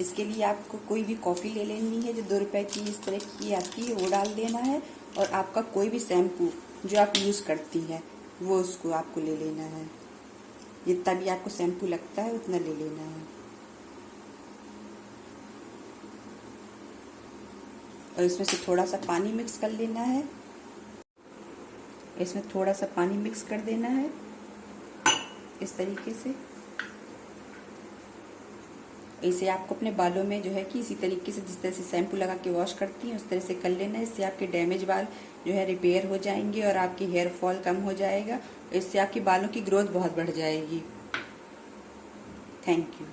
इसके लिए आपको कोई भी कॉफ़ी ले लेनी है जो 2 रुपए की इस तरह की आती है, वो डाल देना है। और आपका कोई भी शैम्पू जो आप यूज़ करती हैं वो उसको आपको ले लेना है। जितना भी आपको शैम्पू लगता है उतना ले लेना है। और इसमें से थोड़ा सा पानी मिक्स कर लेना है। इसमें थोड़ा सा पानी मिक्स कर देना है इस तरीके से। इसे आपको अपने बालों में जो है कि इसी तरीके से जिस तरह से शैम्पू लगा के वॉश करती हैं उस तरह से कर लेना है। इससे आपके डैमेज बाल जो है रिपेयर हो जाएंगे और आपकी हेयर फॉल कम हो जाएगा। इससे आपके बालों की ग्रोथ बहुत बढ़ जाएगी। Thank you.